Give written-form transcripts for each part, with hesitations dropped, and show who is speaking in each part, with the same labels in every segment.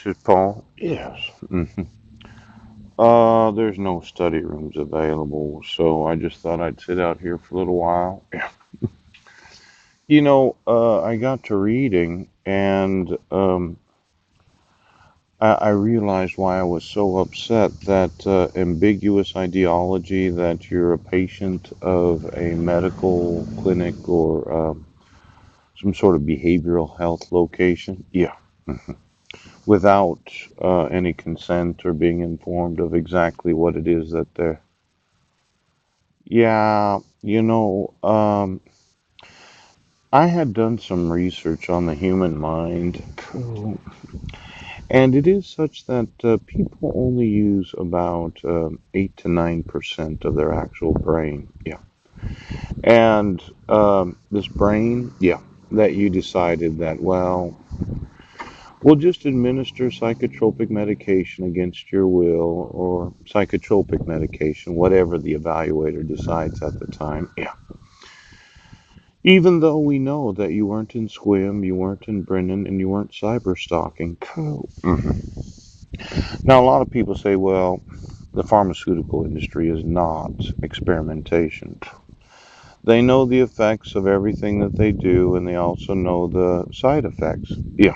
Speaker 1: Just Paul? Yes. There's no study rooms available, so I just thought I'd sit out here for a little while. Yeah. I got to reading and I realized why I was so upset that ambiguous ideology that you're a patient of a medical clinic or some sort of behavioral health location. Yeah. Without any consent or being informed of exactly what it is that they're. Yeah, I had done some research on the human mind, and it is such that people only use about 8 to 9% of their actual brain. Yeah. And this brain, yeah, that you decided that, well, we'll just administer psychotropic medication against your will or psychotropic medication, whatever the evaluator decides at the time. Yeah. Even though we know that you weren't in Squim, you weren't in Brennan, and you weren't cyber stalking. Cool. Now, a lot of people say, well, the pharmaceutical industry is not experimentation. They know the effects of everything that they do, and they also know the side effects. Yeah.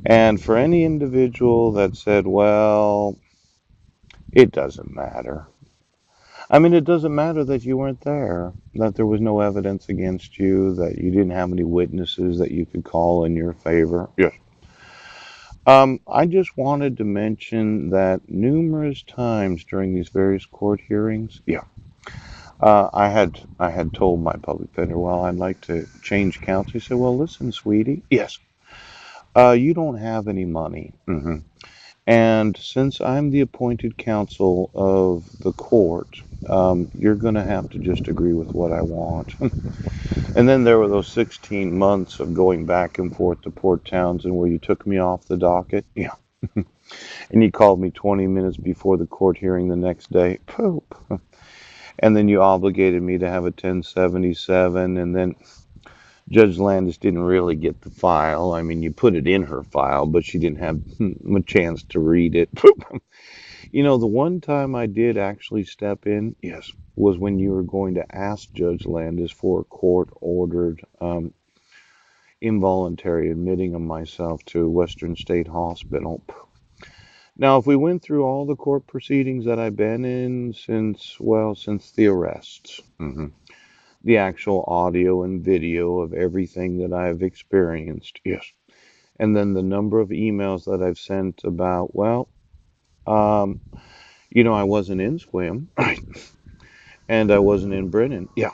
Speaker 1: And for any individual that said, well, it doesn't matter. I mean, it doesn't matter that you weren't there, that there was no evidence against you, that you didn't have any witnesses that you could call in your favor. Yes. I just wanted to mention that numerous times during these various court hearings, yeah, I had told my public defender, well, I'd like to change counsel. He said, well, listen, sweetie, yes, you don't have any money. And since I'm the appointed counsel of the court, you're going to have to just agree with what I want. And then there were those 16 months of going back and forth to Port Townsend where you took me off the docket. Yeah. And you called me 20 minutes before the court hearing the next day. Poop. And then you obligated me to have a 1077. And then Judge Landis didn't really get the file. I mean, you put it in her file, but she didn't have a chance to read it. Poop. The one time I did actually step in, yes, was when you were going to ask Judge Landis for a court ordered involuntary admitting of myself to Western State Hospital. Now, if we went through all the court proceedings that I've been in since the arrests, the actual audio and video of everything that I've experienced, yes, and then the number of emails that I've sent about, well, um, I wasn't in Swim, right, and I wasn't in Brennan, yeah,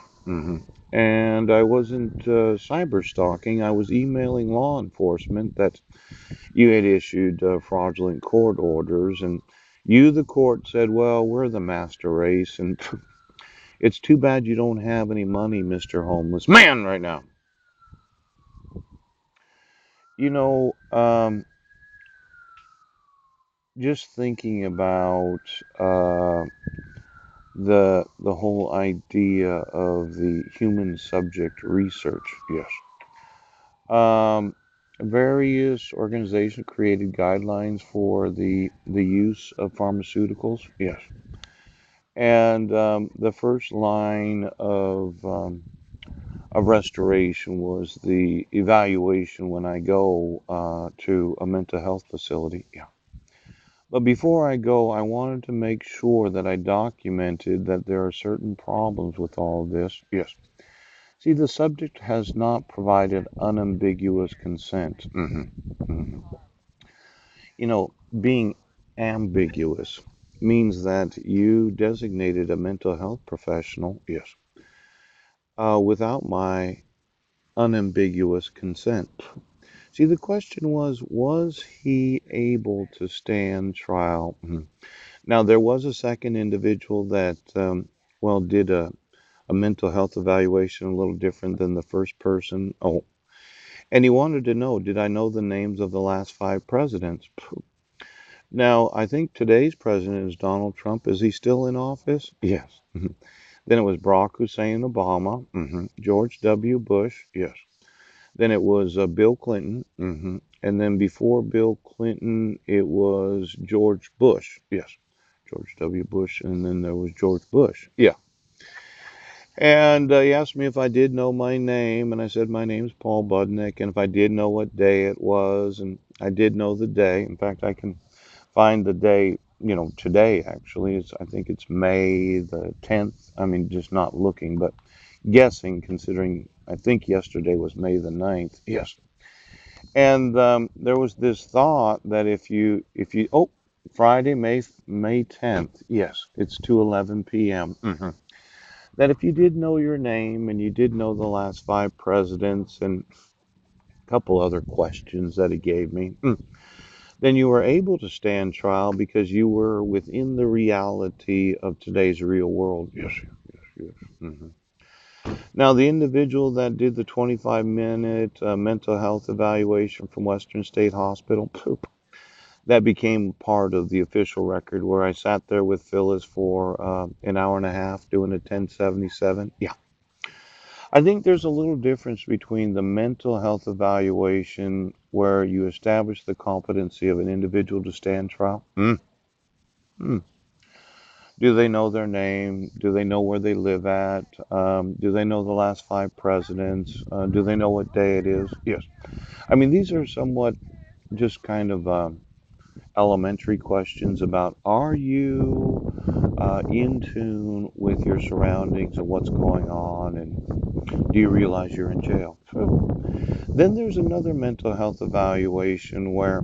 Speaker 1: and I wasn't cyber stalking. I was emailing law enforcement that you had issued fraudulent court orders, and you, the court, said, well, we're the master race, and it's too bad you don't have any money, Mr. Homeless Man, right now. You know, um, just thinking about uh, the whole idea of the human subject research, yes. Um, Various organizations created guidelines for the use of pharmaceuticals, yes. And the first line of restoration was the evaluation when I go to a mental health facility. Yeah. But before I go, I wanted to make sure that I documented that there are certain problems with all of this. Yes. See, the subject has not provided unambiguous consent. Being ambiguous means that you designated a mental health professional, yes, without my unambiguous consent. See, the question was he able to stand trial? Now, there was a second individual that, well, did a mental health evaluation a little different than the first person. Oh, and he wanted to know, did I know the names of the last five presidents? Now, I think today's president is Donald Trump. Is he still in office? Yes. Then it was Barack Hussein Obama, George W. Bush, yes. Then it was Bill Clinton, And then before Bill Clinton, it was George Bush. Yes, George W. Bush. And then there was George Bush. Yeah. And he asked me if I did know my name, and I said my name's Paul Budnick, and if I did know what day it was, and I did know the day. In fact, I can find the day, today actually. I think it's May the 10th. I mean, just not looking, but guessing, considering I think yesterday was May the 9th. Yes. And there was this thought that oh, Friday, May 10th. Yes, it's 2:11 p.m. That if you did know your name and you did know the last five presidents and a couple other questions that he gave me, then you were able to stand trial because you were within the reality of today's real world. Yes, yes, yes. Now, the individual that did the 25-minute mental health evaluation from Western State Hospital, that became part of the official record where I sat there with Phyllis for an hour and a half doing a 1077. Yeah. I think there's a little difference between the mental health evaluation where you establish the competency of an individual to stand trial. Mm. Do they know their name? Do they know where they live at? Do they know the last five presidents? Do they know what day it is? Yes. I mean, these are somewhat just kind of elementary questions about are you in tune with your surroundings and what's going on, and do you realize you're in jail? Then there's another mental health evaluation where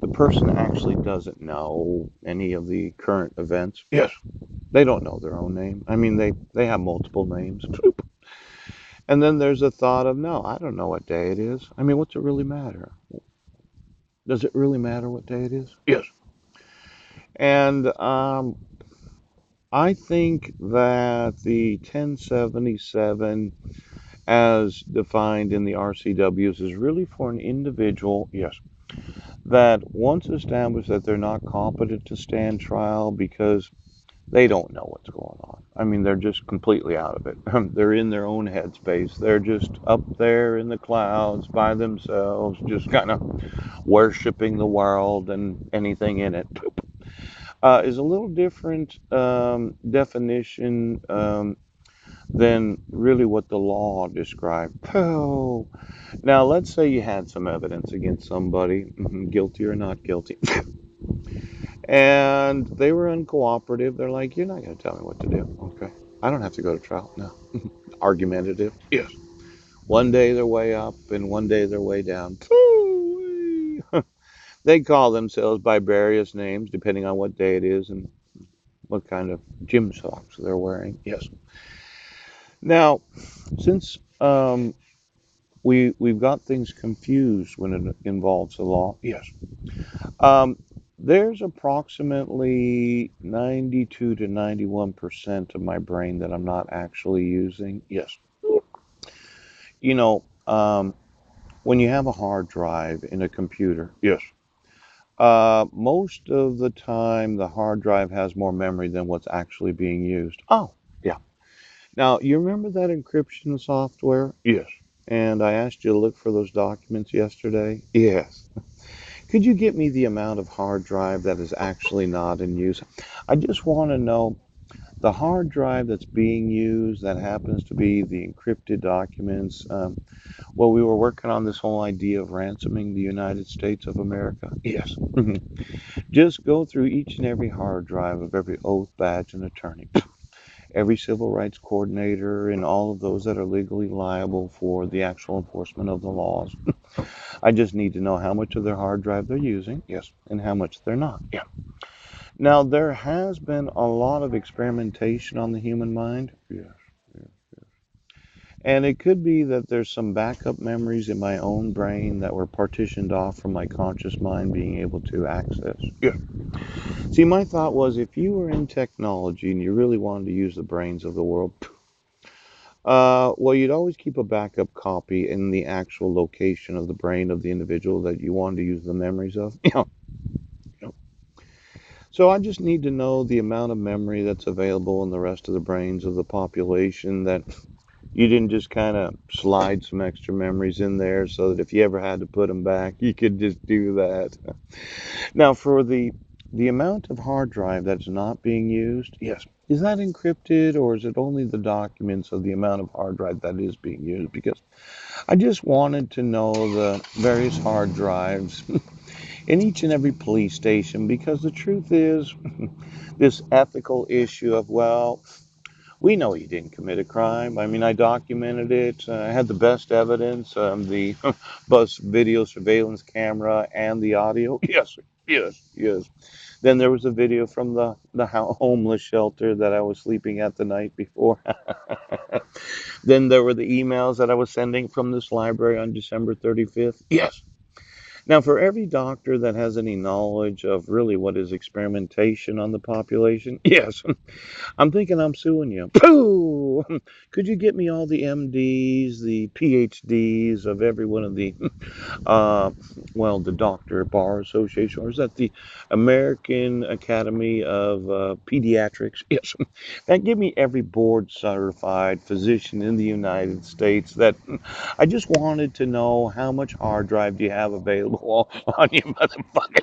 Speaker 1: the person actually doesn't know any of the current events. Yes. They don't know their own name. I mean, they have multiple names. And then there's a thought of, no, I don't know what day it is. I mean, what's it really matter? Does it really matter what day it is? Yes. And I think that the 1077, as defined in the RCWs, is really for an individual, yes, that once established that they're not competent to stand trial because they don't know what's going on. I mean, they're just completely out of it. They're in their own headspace. They're just up there in the clouds by themselves, just kind of worshiping the world and anything in it. Is a little different definition than really what the law described. Oh, now let's say you had some evidence against somebody, guilty or not guilty, and they were uncooperative. They're like, "You're not going to tell me what to do, okay? I don't have to go to trial." No, argumentative. Yes. One day they're way up, and one day they're way down. They call themselves by various names depending on what day it is and what kind of gym socks they're wearing. Yes. Now, since we've got things confused when it involves the law. Yes. Um, there's approximately 92 to 91% of my brain that I'm not actually using. Yes. You know, when you have a hard drive in a computer, yes. Most of the time, the hard drive has more memory than what's actually being used. Oh, yeah. Now, you remember that encryption software? Yes. And I asked you to look for those documents yesterday? Yes. Could you get me the amount of hard drive that is actually not in use? I just want to know the hard drive that's being used that happens to be the encrypted documents. Well, we were working on this whole idea of ransoming the United States of America. Yes. Just go through each and every hard drive of every oath, badge, and attorney, every civil rights coordinator, and all of those that are legally liable for the actual enforcement of the laws. I just need to know how much of their hard drive they're using, yes, and how much they're not. Yeah. Now, there has been a lot of experimentation on the human mind. Yes. Yeah. And it could be that there's some backup memories in my own brain that were partitioned off from my conscious mind being able to access. Yeah. See, my thought was if you were in technology and you really wanted to use the brains of the world, well, you'd always keep a backup copy in the actual location of the brain of the individual that you wanted to use the memories of. Yeah. Yeah. So I just need to know the amount of memory that's available in the rest of the brains of the population that You didn't just kind of slide some extra memories in there so that if you ever had to put them back, you could just do that. Now, for the amount of hard drive that's not being used, yes, is that encrypted or is it only the documents of the amount of hard drive that is being used? Because I just wanted to know the various hard drives in each and every police station because the truth is, this ethical issue of, well, we know you didn't commit a crime. I mean, I documented it. I had the best evidence, the bus video surveillance camera and the audio. Yes, yes, yes. Then there was a video from the homeless shelter that I was sleeping at the night before. Then there were the emails that I was sending from this library on December 35th. Yes. Now, for every doctor that has any knowledge of really what is experimentation on the population, yes, I'm thinking I'm suing you. Pooh! Could you get me all the MDs, the PhDs of every one of the, uh, well, the Doctor Bar Association, or is that the American Academy of Pediatrics? Yes. And give me every board certified physician in the United States that I just wanted to know how much hard drive do you have available on your motherfucker.